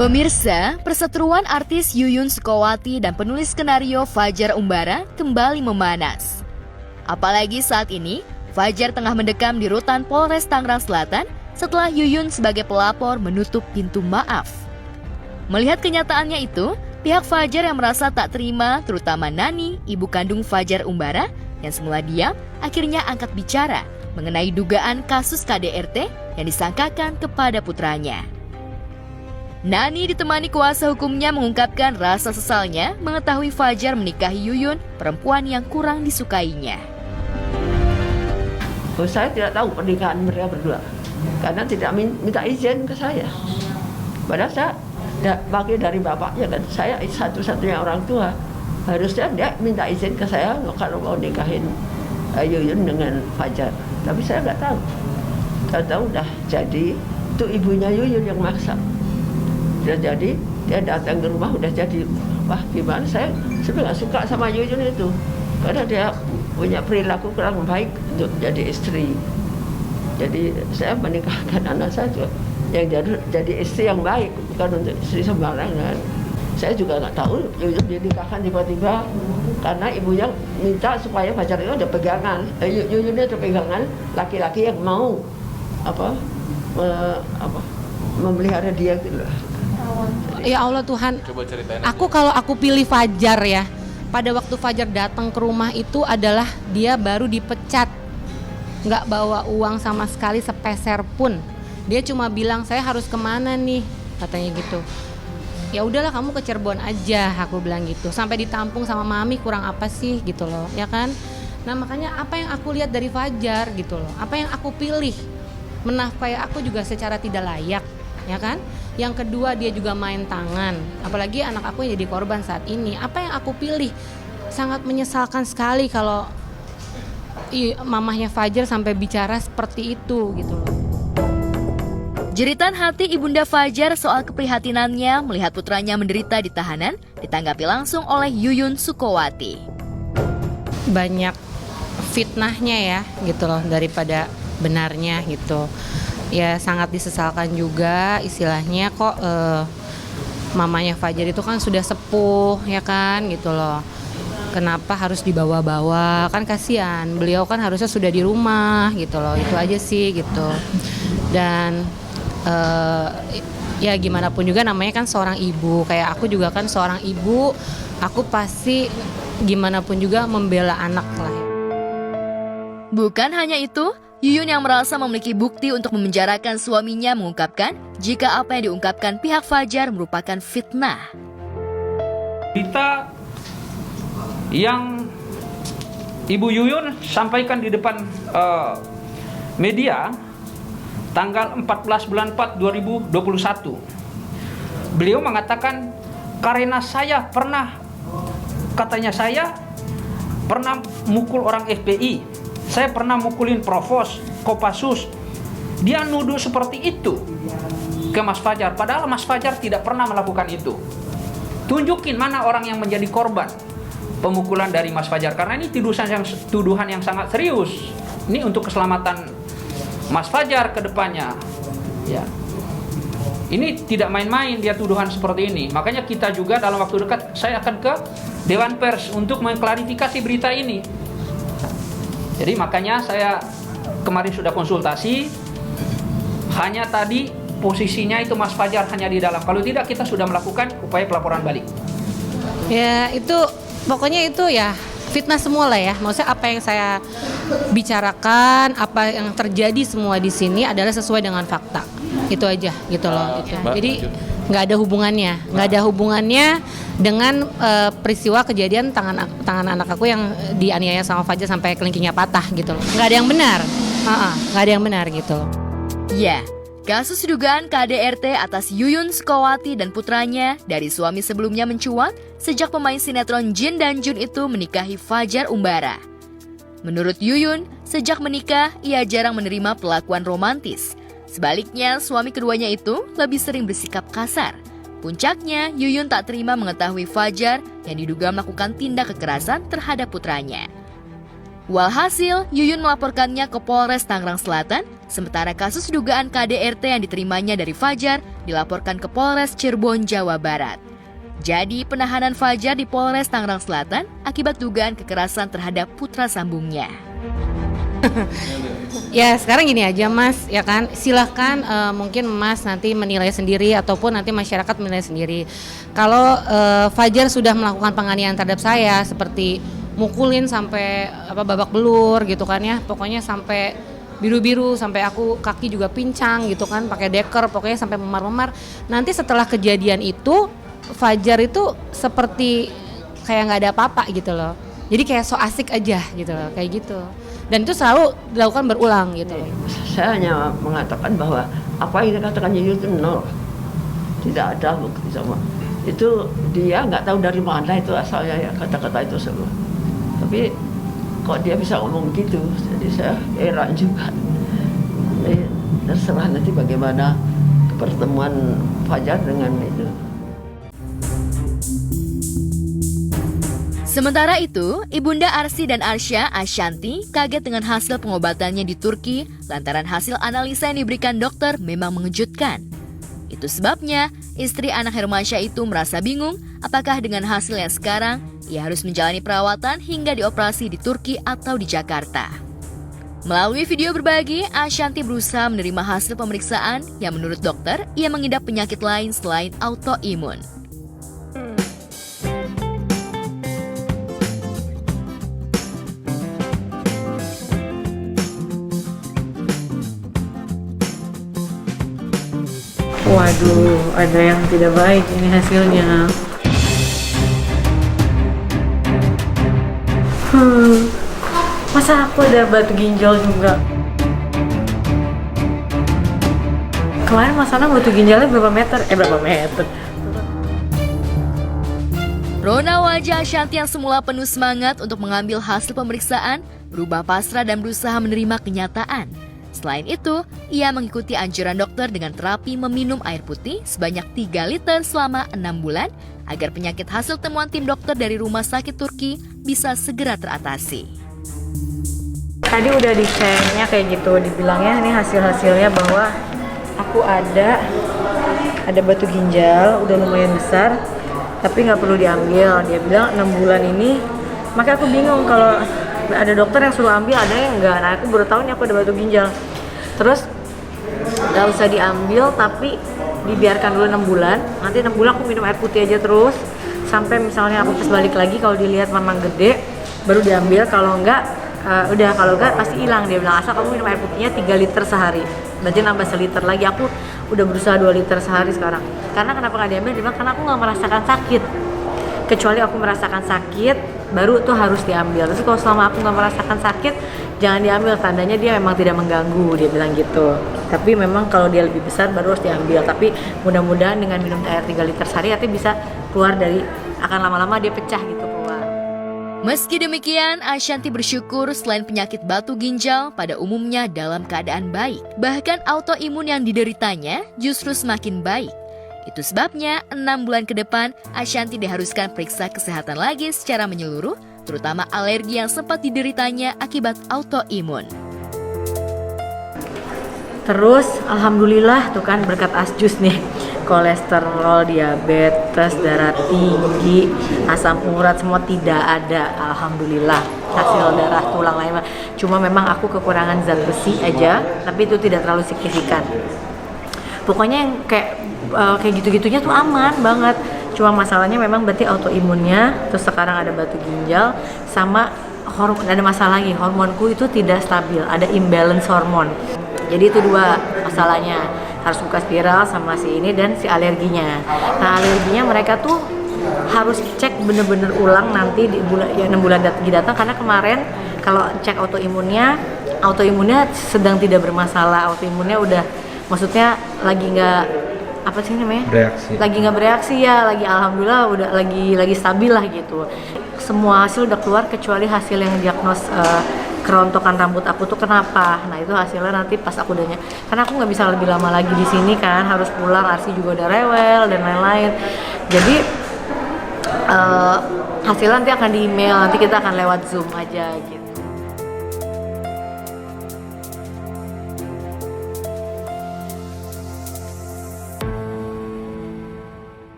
Pemirsa, perseteruan artis Yuyun Sukowati dan penulis skenario Fajar Umbara kembali memanas. Apalagi saat ini, Fajar tengah mendekam di rutan Polres Tangerang Selatan setelah Yuyun sebagai pelapor menutup pintu maaf. Melihat kenyataannya itu, pihak Fajar yang merasa tak terima, terutama Nani, ibu kandung Fajar Umbara, yang semula diam, akhirnya angkat bicara mengenai dugaan kasus KDRT yang disangkakan kepada putranya. Nani ditemani kuasa hukumnya mengungkapkan rasa sesalnya mengetahui Fajar menikahi Yuyun, perempuan yang kurang disukainya. Saya tidak tahu pernikahan mereka berdua, karena tidak minta izin ke saya. Padahal saya bagi dari bapaknya kan, saya satu-satunya orang tua. Harusnya dia minta izin ke saya kalau mau nikahin Yuyun dengan Fajar. Tapi saya nggak tahu. Tahu udah jadi, itu ibunya Yuyun yang maksa. Udah jadi, dia datang ke rumah udah jadi. Wah gimana, saya sebenarnya nggak suka sama Yuyun itu, karena dia punya perilaku kurang baik untuk jadi istri. Jadi saya menikahkan anak saya juga yang jadi istri yang baik, bukan untuk istri sembarangan. Saya juga nggak tahu Yuyun dinikahkan tiba-tiba karena ibunya minta supaya Fajar itu ada pegangan. Yuyunnya ada pegangan laki-laki yang mau memelihara dia gitu. Ya Allah Tuhan, kalau aku pilih Fajar ya, pada waktu Fajar datang ke rumah itu adalah dia baru dipecat, nggak bawa uang sama sekali sepeser pun. Dia cuma bilang saya harus kemana nih, katanya gitu. Ya udahlah kamu ke Cirebon aja, aku bilang gitu. Sampai ditampung sama mami, kurang apa sih gitu loh, ya kan? Nah makanya apa yang aku lihat dari Fajar gitu loh, apa yang aku pilih menafkahi aku juga secara tidak layak, ya kan? Yang kedua dia juga main tangan, apalagi anak aku yang jadi korban saat ini. Apa yang aku pilih? Sangat menyesalkan sekali kalau mamahnya Fajar sampai bicara seperti itu gitu loh. Jeritan hati ibunda Fajar soal keprihatinannya melihat putranya menderita di tahanan ditanggapi langsung oleh Yuyun Sukowati. Banyak fitnahnya ya gitu loh daripada benarnya gitu. Ya sangat disesalkan juga istilahnya kok mamanya Fajar itu kan sudah sepuh ya kan gitu loh. Kenapa harus dibawa-bawa, kan kasihan, beliau kan harusnya sudah di rumah gitu loh, itu aja sih gitu. Dan ya gimana pun juga namanya kan seorang ibu, kayak aku juga kan seorang ibu, aku pasti gimana pun juga membela anak lah. Bukan hanya itu, Yuyun yang merasa memiliki bukti untuk memenjarakan suaminya mengungkapkan jika apa yang diungkapkan pihak Fajar merupakan fitnah. Berita yang Ibu Yuyun sampaikan di depan media tanggal 14 bulan 4 2021. Beliau mengatakan karena saya pernah mukul orang FPI. Saya pernah mukulin Provos, Kopassus. Dia nuduh seperti itu ke Mas Fajar. Padahal Mas Fajar tidak pernah melakukan itu. Tunjukin mana orang yang menjadi korban pemukulan dari Mas Fajar. Karena ini tuduhan yang sangat serius. Ini untuk keselamatan Mas Fajar ke depannya. Ya. Ini tidak main-main dia tuduhan seperti ini. Makanya kita juga dalam waktu dekat saya akan ke Dewan Pers untuk mengklarifikasi berita ini. Jadi makanya saya kemarin sudah konsultasi, hanya tadi posisinya itu Mas Fajar hanya di dalam. Kalau tidak kita sudah melakukan upaya pelaporan balik. Ya itu pokoknya itu ya fitnah semua lah ya. Maksudnya apa yang saya bicarakan, apa yang terjadi semua di sini adalah sesuai dengan fakta. Itu aja gitu loh. Gitu. Jadi nggak ada hubungannya dengan peristiwa kejadian tangan anak aku yang dianiaya sama Fajar sampai kelingkingnya patah gitu loh. Nggak ada yang benar, nggak ada yang benar gitu loh. Ya, kasus dugaan KDRT atas Yuyun Sukowati dan putranya dari suami sebelumnya mencuat sejak pemain sinetron Jin dan Jun itu menikahi Fajar Umbara. Menurut Yuyun, sejak menikah ia jarang menerima perlakuan romantis. Sebaliknya, suami keduanya itu lebih sering bersikap kasar. Puncaknya, Yuyun tak terima mengetahui Fajar yang diduga melakukan tindak kekerasan terhadap putranya. Walhasil, Yuyun melaporkannya ke Polres Tangerang Selatan, sementara kasus dugaan KDRT yang diterimanya dari Fajar dilaporkan ke Polres Cirebon, Jawa Barat. Jadi, penahanan Fajar di Polres Tangerang Selatan akibat dugaan kekerasan terhadap putra sambungnya. Ya sekarang gini aja Mas, ya kan, silahkan mungkin Mas nanti menilai sendiri ataupun nanti masyarakat menilai sendiri. Kalau Fajar sudah melakukan penganiayaan terhadap saya seperti mukulin sampai babak belur gitu kan ya, pokoknya sampai biru-biru, sampai aku kaki juga pincang gitu kan, pakai deker, pokoknya sampai memar-memar. Nanti setelah kejadian itu Fajar itu seperti kayak nggak ada apa-apa gitu loh, jadi kayak so asik aja gitu loh, kayak gitu. Dan itu selalu dilakukan berulang gitu. Saya hanya mengatakan bahwa apa yang dikatakan Yuyun itu nol, tidak ada bukti sama. Itu dia nggak tahu dari mana itu asalnya ya kata-kata itu semua. Tapi kok dia bisa ngomong gitu, jadi saya heran juga. Jadi terserah nanti bagaimana pertemuan Fajar dengan itu. Sementara itu, Ibunda Arsi dan Arsya, Ashanti, kaget dengan hasil pengobatannya di Turki lantaran hasil analisa yang diberikan dokter memang mengejutkan. Itu sebabnya, istri anak Hermansyah itu merasa bingung apakah dengan hasil yang sekarang, ia harus menjalani perawatan hingga dioperasi di Turki atau di Jakarta. Melalui video berbagi, Ashanti berusaha menerima hasil pemeriksaan yang menurut dokter, ia mengidap penyakit lain selain autoimun. Waduh, ada yang tidak baik ini hasilnya. Masa aku ada batu ginjal juga? Kemarin Mas Ana batu ginjalnya berapa meter? Berapa meter? Rona wajah Ashanti yang semula penuh semangat untuk mengambil hasil pemeriksaan berubah pasrah dan berusaha menerima kenyataan. Selain itu, ia mengikuti anjuran dokter dengan terapi meminum air putih sebanyak 3 liter selama 6 bulan agar penyakit hasil temuan tim dokter dari rumah sakit Turki bisa segera teratasi. Tadi udah diceknya kayak gitu, dibilangnya ini hasil-hasilnya bahwa aku ada batu ginjal, udah lumayan besar, tapi nggak perlu diambil. Dia bilang 6 bulan ini, makanya aku bingung kalau ada dokter yang suruh ambil, ada yang enggak. Nah aku baru tahu nih aku ada batu ginjal. Terus nggak usah diambil, tapi dibiarkan dulu 6 bulan. Nanti 6 bulan aku minum air putih aja terus sampai misalnya aku pas balik lagi kalau dilihat memang gede, baru diambil. Kalau enggak kalau enggak pasti hilang. Dia bilang asal kamu minum air putihnya 3 liter sehari, berarti nambah seliter lagi. Aku udah berusaha 2 liter sehari sekarang. Karena kenapa nggak diambil? Dia bilang karena aku nggak merasakan sakit. Kecuali aku merasakan sakit, baru tuh harus diambil. Terus kalau selama aku nggak merasakan sakit, jangan diambil, tandanya dia memang tidak mengganggu, dia bilang gitu. Tapi memang kalau dia lebih besar baru harus diambil. Tapi mudah-mudahan dengan minum air 3 liter sehari nanti bisa keluar dari, akan lama-lama dia pecah gitu keluar. Meski demikian, Ashanti bersyukur selain penyakit batu ginjal pada umumnya dalam keadaan baik. Bahkan autoimun yang dideritanya justru semakin baik. Itu sebabnya 6 bulan ke depan, Ashanti diharuskan periksa kesehatan lagi secara menyeluruh, terutama alergi yang sempat dideritanya akibat autoimun. Terus alhamdulillah tuh kan berkat Asjus nih, kolesterol, diabetes, darah tinggi, asam urat semua tidak ada, alhamdulillah. Hasil darah tulang lain, cuma memang aku kekurangan zat besi aja, tapi itu tidak terlalu signifikan. Pokoknya yang kayak gitu-gitunya tuh aman banget. Cuma masalahnya memang berarti autoimunnya, terus sekarang ada batu ginjal, sama hormon, ada masalah lagi, hormonku itu tidak stabil, ada imbalance hormon. Jadi itu 2 masalahnya, harus buka spiral sama si ini dan si alerginya. Nah alerginya mereka tuh harus cek bener-bener ulang nanti di bulan, ya 6 bulan datang, karena kemarin kalau cek autoimunnya sedang tidak bermasalah, autoimunnya udah, maksudnya lagi nggak apa sih namanya? Lagi nggak bereaksi ya, lagi alhamdulillah udah lagi stabil lah gitu. Semua hasil udah keluar kecuali hasil yang diagnos kerontokan rambut aku tuh kenapa. Nah itu hasilnya nanti pas aku udahnya, karena aku nggak bisa lebih lama lagi di sini kan, harus pulang, Arsi juga udah rewel dan lain-lain. Jadi hasilnya nanti akan di email, nanti kita akan lewat Zoom aja gitu.